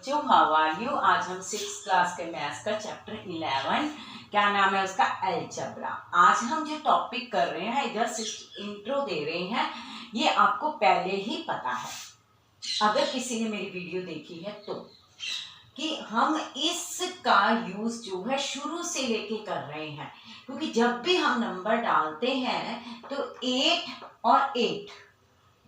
बच्चों, how are you. आज हम 6th क्लास के मैथ्स का चैप्टर 11, क्या नाम है उसका, अलजेब्रा। आज हम जो टॉपिक कर रहे हैं, जस्ट इंट्रो दे रहे हैं, ये आपको पहले ही पता है अगर किसी ने मेरी वीडियो देखी है तो, कि हम इसका यूज जो है शुरू से लेके कर रहे हैं, क्योंकि जब भी हम नंबर डालते हैं तो 8 और 8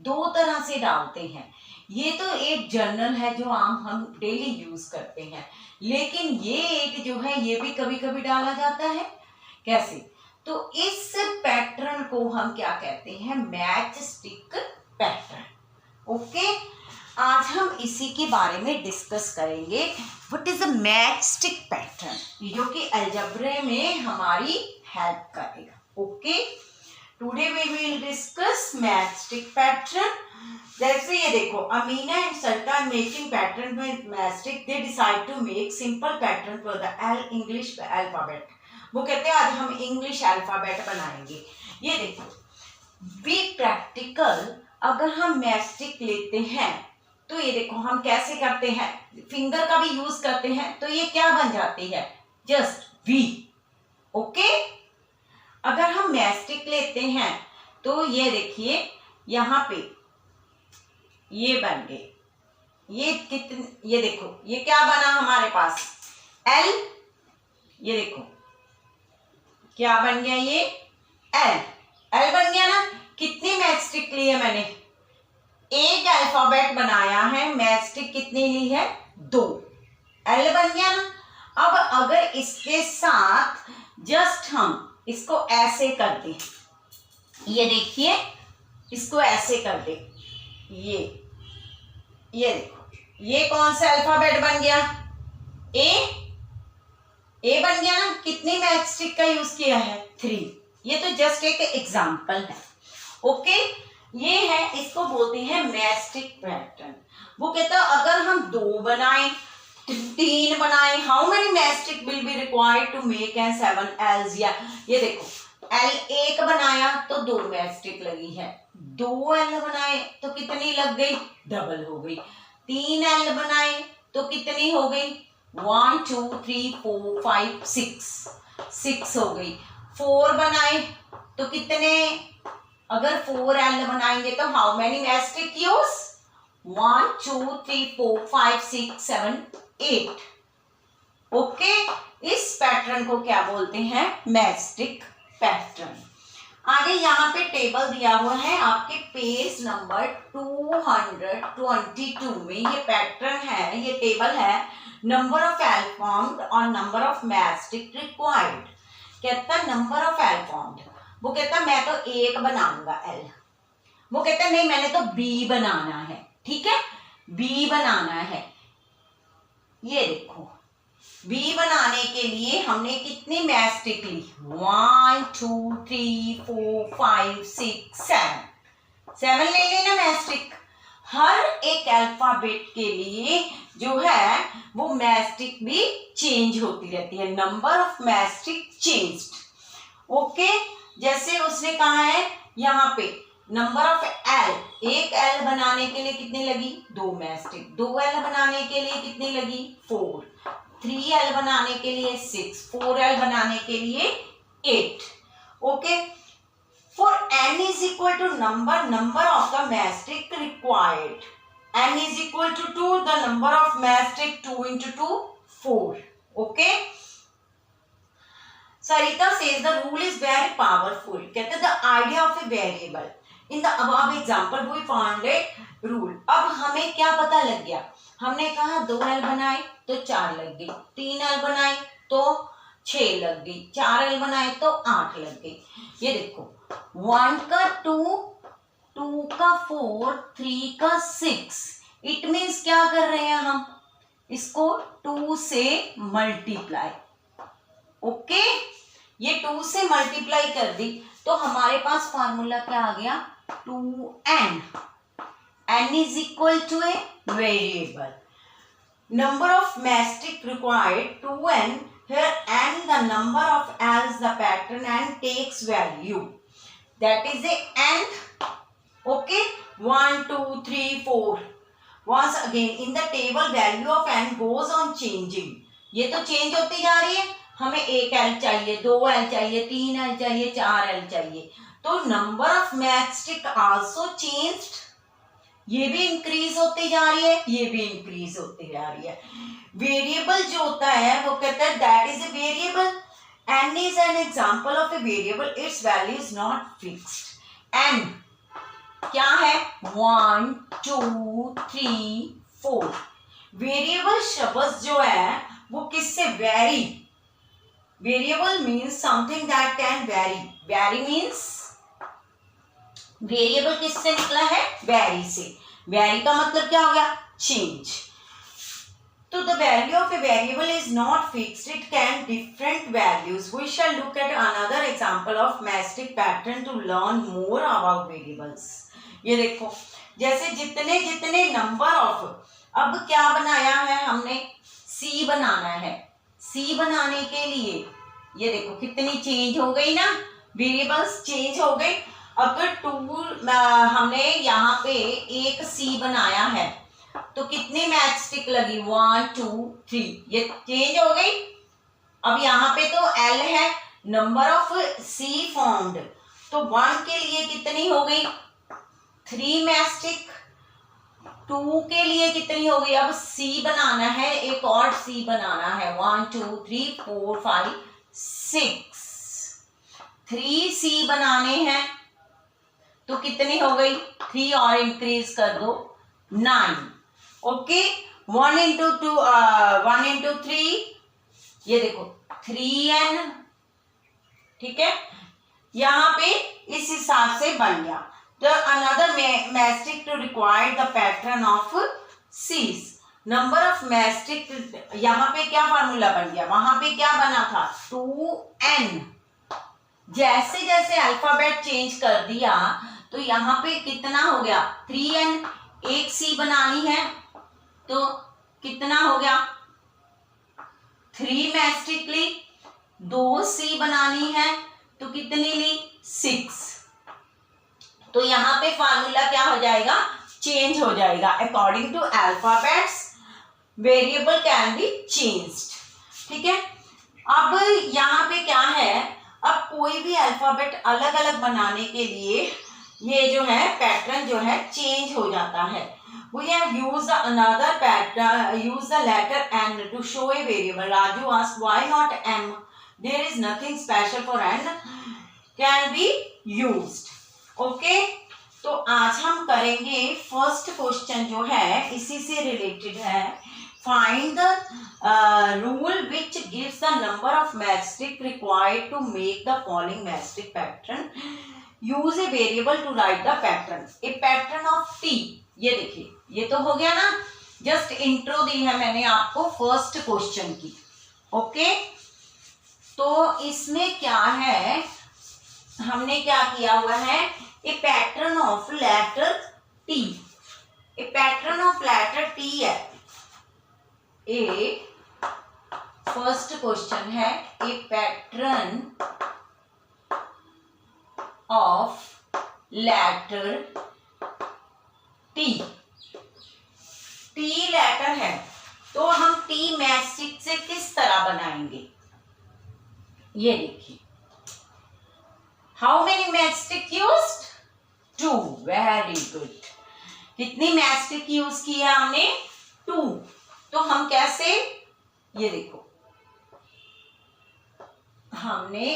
दो तरह से डालते हैं। ये तो एक जनरल है जो आम हम डेली यूज करते हैं, लेकिन ये एक जो है ये भी कभी कभी डाला जाता है। कैसे? तो इस पैटर्न को हम क्या कहते हैं, मैच स्टिक पैटर्न। ओके, आज हम इसी के बारे में डिस्कस करेंगे। What is a match stick pattern, जो कि अलजेब्रा में हमारी हेल्प करेगा। Okay, today we will discuss match stick pattern. जैसे ये देखो, अमीना एंड सल्टा making pattern with match stick, they decide to make simple pattern for the English alphabet. वो कहते हैं आज हम इंग्लिश अल्फाबेट बनाएंगे। ये देखो, बी प्रैक्टिकल। अगर हम मैच स्टिक लेते हैं तो ये देखो हम कैसे करते हैं, फिंगर का भी यूज करते हैं, तो ये क्या बन जाती है, जस्ट वी। ओके, अगर हम मैच स्टिक लेते हैं तो ये देखिए यहां पे ये बन गए, ये कितने, ये देखो ये क्या बना हमारे पास, एल। ये देखो क्या बन गया, ये एल, एल बन गया ना। कितनी मैच स्टिक ली है मैंने, एक अल्फाबेट बनाया है, मैच स्टिक कितनी ली है, 2, एल बन गया ना। अब अगर इसके साथ जस्ट हम इसको ऐसे कर दे, ये देखिए इसको ऐसे कर दे, ये देखो ये कौन सा अल्फाबेट बन गया, ए बन गया ना। कितनी मैच स्टिक का यूज किया है, 3। ये तो जस्ट एक एग्जांपल है। ओके, ये है, इसको बोलते हैं मैच स्टिक पैटर्न। वो कहता है अगर हम 2 बनाएं, 3 बनाएं, how many matchstick will be required to make an 7 Ls. या ये देखो एल 1 बनाया तो 2 मैच स्टिक लगी है, 2 एल बनाए तो कितनी लग गई, डबल हो गई। 3 एल बनाए तो कितनी हो गई, 1 2 3 4 5 6 हो गई। 4 बनाए तो कितने, अगर 4 एल बनाएंगे तो how many match stick use, 1 2 3 4 5 6 7 8। Okay, इस पैटर्न को क्या बोलते हैं, मैच स्टिक पैटर्न। आगे यहाँ पे टेबल दिया हुआ है आपके पेज नंबर 222 में, ये पैटर्न है, ये टेबल है, नंबर ऑफ एल फॉर्म्ड और number of match stick required. कहता नंबर ऑफ एल फॉर्म्ड, वो कहता मैं तो 1 बनाऊंगा एल, वो कहता नहीं मैंने तो बी बनाना है। ठीक है, बी बनाना है। ये देखो बी बनाने के लिए हमने कितनी मैच स्टिक ली, 1 2 3 4 5 6 7 ले लेना मैच स्टिक। हर एक अल्फाबेट के लिए जो है वो मैच स्टिक भी चेंज होती रहती है, number of match stick changed. Okay, जैसे उसने कहा है यहाँ पे नंबर ऑफ एल, एक एल बनाने के लिए कितनी लगी, 2 मैच स्टिक। 2 एल बनाने के लिए कितनी लगी, 4। 3 एल बनाने के लिए 6, 4 एल बनाने के लिए 8। Okay, for n is equal to number of the match stick required, n is equal to 2, the number of match stick 2 into 2 4. Okay, Sarita says the rule is very powerful. कहते the idea of a variable in the above example we found a rule. अब हमें क्या पता लग गया, हमने कहा 2 L बनाए तो 4 लग गई, 3 एल बनाए तो 6 लग गई, 4 एल बनाए तो 8 लग गई। ये देखो 1 का 2, 2 का 4, 3 का 6, इट मीन्स क्या कर रहे हैं हम, इसको 2 से मल्टीप्लाई। ओके, ये 2 से मल्टीप्लाई कर दी तो हमारे पास फार्मूला क्या आ गया, 2n, n is equal to a variable, number of match stick required 2n, here n the number of as the pattern and takes value, that is a n. Okay, 1 2 3 4, once again in the table value of n goes on changing. ये तो change होती जा रही है, हमें एक L चाहिए, 2 L चाहिए, 3 एल चाहिए, 4 एल चाहिए, तो number of matchstick also changed, ये भी इंक्रीज होती जा रही है, ये भी इंक्रीज होती जा रही है। वेरिएबल जो होता है वो कहता है that is a variable, n is an example of a variable, its value is not fixed. n क्या है? 1 2 3 4। वेरिएबल शब्द जो है वो किससे very, variable means something that can very, very means variable किससे निकला है? वेरी से। वेरी का मतलब क्या हो गया? चेंज। तो the value of a variable is not fixed, it can different values. We shall look at another example of matchstick pattern to learn more about variables. ये देखो, जैसे जितने जितने नंबर ऑफ, अब क्या बनाया है हमने? सी बनाना है। सी बनाने के लिए ये देखो कितनी चेंज हो गई ना, वेरिएबल्स चेंज हो गई। अगर 2 हमने यहाँ पे एक सी बनाया है तो कितनी मैचस्टिक लगी? 1 2 3, ये चेंज हो गई। अब यहाँ पे तो एल है, नंबर ऑफ सी फॉर्म्ड, तो 1 के लिए कितनी हो गई? 3 मैचस्टिक। 2 के लिए कितनी हो गई? अब सी बनाना है, एक और सी बनाना है। 1 2 3 4 5 6, 3 सी बनाने हैं तो कितनी हो गई? 3 और इंक्रीज कर दो, 9। ओके, 1 into 2 1 into 3, ये देखो 3n, ठीक है। यहाँ पे इस हिसाब से बन गया। तो another matchstick to require the pattern of Cs, number of matchstick, यहाँ पे क्या फार्मूला बन गया? वहां पे क्या बना था? 2n। जैसे जैसे अल्फाबेट चेंज कर दिया तो यहाँ पे कितना हो गया? 3n। एक सी बनानी है तो कितना हो गया? 3 मैचस्टिक ली। 2 सी बनानी है तो कितनी ली? 6। तो यहाँ पे फार्मूला क्या हो जाएगा? चेंज हो जाएगा। According to alphabets variable can be changed, ठीक है। अब यहाँ पे क्या है? अब कोई भी अल्फाबेट अलग अलग बनाने के लिए ये जो है पैटर्न जो है चेंज हो जाता है। We have used another pattern, use the letter n to show a variable. Raju asked why not m? There is nothing special for n can be used. Okay? तो आज हम करेंगे फर्स्ट क्वेश्चन जो है इसी से रिलेटेड है। Find the rule which gives the number of matchstick required to make the following matchstick pattern. Use a variable to write the pattern. A pattern of T. ये देखिए, ये तो हो गया ना, जस्ट इंट्रो दी है मैंने आपको फर्स्ट क्वेश्चन की। ओके, तो इसमें क्या है, हमने क्या किया हुआ है? A pattern of letter T, a pattern of letter T है। ए फर्स्ट क्वेश्चन है a pattern of letter T. T letter है तो हम टी मैचस्टिक से किस तरह बनाएंगे? ये देखिए, how many matchstick used? 2। Very good. कितनी मैचस्टिक यूज की है हमने? 2। तो हम कैसे, ये देखो हमने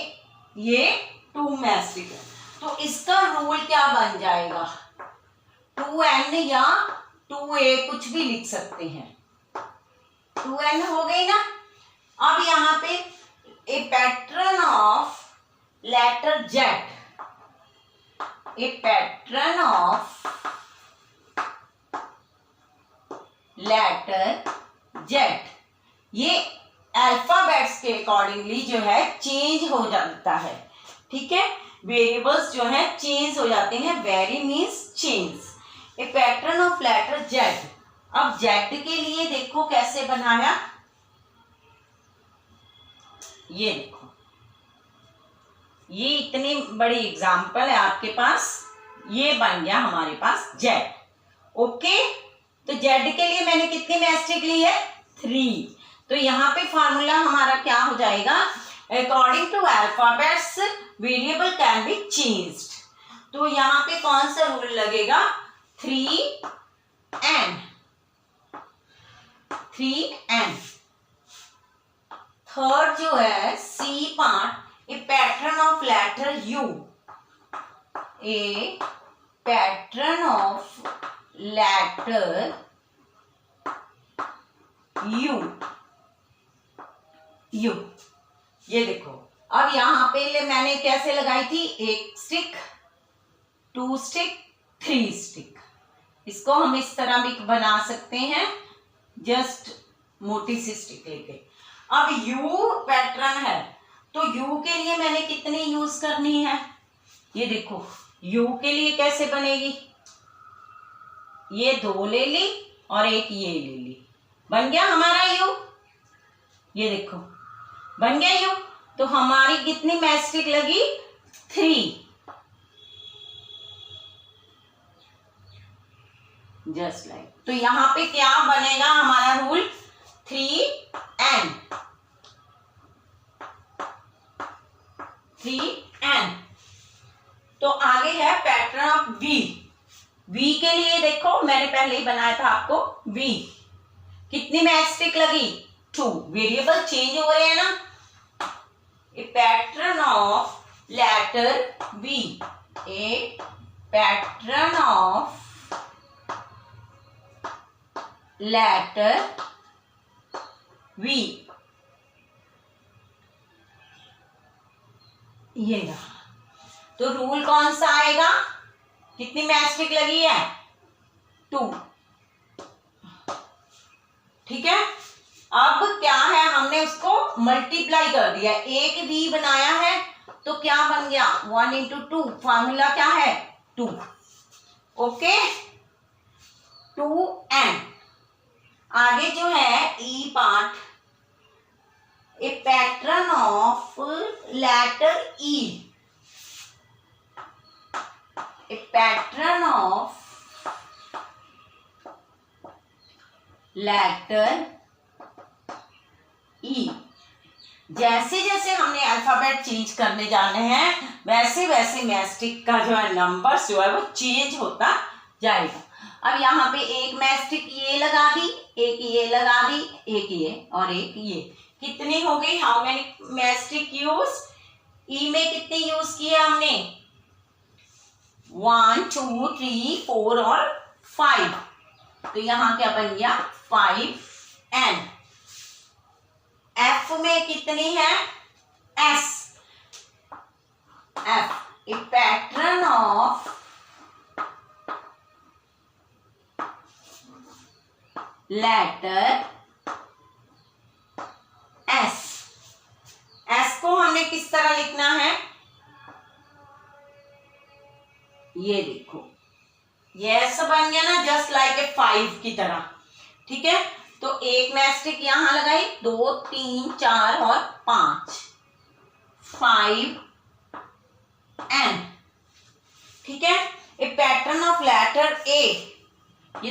ये 2 मैचस्टिक है तो इसका रूल क्या बन जाएगा? 2n या 2a कुछ भी लिख सकते हैं। 2n हो गई ना। अब यहाँ पे a pattern of letter Z, a pattern of letter Z, ये अल्फाबेट्स के अकॉर्डिंगली जो है चेंज हो जाता है, ठीक है। वेरिएबल्स जो है चेंज हो जाते हैं। Very means change. A pattern of letter Z. अब जेड के लिए देखो कैसे बनाया, ये देखो, ये इतनी बड़ी एग्जांपल है आपके पास, ये बन गया हमारे पास जेड। ओके, तो जेड के लिए मैंने कितनी मैस्टिक ली है? 3। तो यहाँ पे फार्मूला हमारा क्या हो जाएगा? According to alphabets variable can be changed. तो यहाँ पे कौन सा रूल लगेगा? 3n। थर्ड जो है C part, a pattern of letter U, a pattern of letter U. ये देखो, अब यहां पे मैंने कैसे लगाई थी? 1 स्टिक, 2 स्टिक, 3 स्टिक। इसको हम इस तरह भी बना सकते हैं, जस्ट मोटी सी स्टिक लेके। अब यू पैटर्न है, तो यू के लिए मैंने कितनी यूज करनी है? ये देखो, यू के लिए कैसे बनेगी? ये 2 ले ली और एक ये ले ली, बन गया हमारा यू। ये देखो, बन गया यू। तो हमारी कितनी मैस्टिक लगी? 3। Just like. तो यहां पे क्या बनेगा हमारा रूल? 3n। तो आगे है पैटर्न ऑफ वी। वी के लिए देखो, मैंने पहले ही बनाया था आपको वी। कितनी मैस्टिक लगी? 2। वेरिएबल चेंज हो रहे हैं ना। A pattern of letter V, a pattern of letter V. ये रहा। तो रूल कौन सा आएगा? कितनी मैस्टिक लगी है? 2। ठीक है। अब क्या है, हमने उसको मल्टीप्लाई कर दिया, एक वी बनाया है, तो क्या बन गया? 1 into 2। फार्मूला क्या है? 2। Okay, 2n। आगे जो है E part, a pattern of letter E, a pattern of letter E. जैसे जैसे हमने अल्फाबेट चेंज करने जाने हैं, वैसे वैसे मैस्टिक का जो है नंबर जो है वो चेंज होता जाएगा। अब यहाँ पे एक मैस्टिक ये लगा दी, एक ये लगा दी, एक ये और एक ये। कितनी हो गई? How many matchstick use? E में कितनी यूज की है हमने? 1 2 3 4 और 5। तो यहाँ क्या बन गया? 5n। एफ में कितनी है? S. F, a pattern of letter S. S को हमने किस तरह लिखना है? ये देखो, ये ऐसा बन गया ना, जस्ट लाइक ए 5 की तरह। ठीक है। तो एक मैस्टिक यहां लगाई, 2 3 4 और 5, 5n। ठीक है। ए पैटर्न ऑफ लेटर ए, ये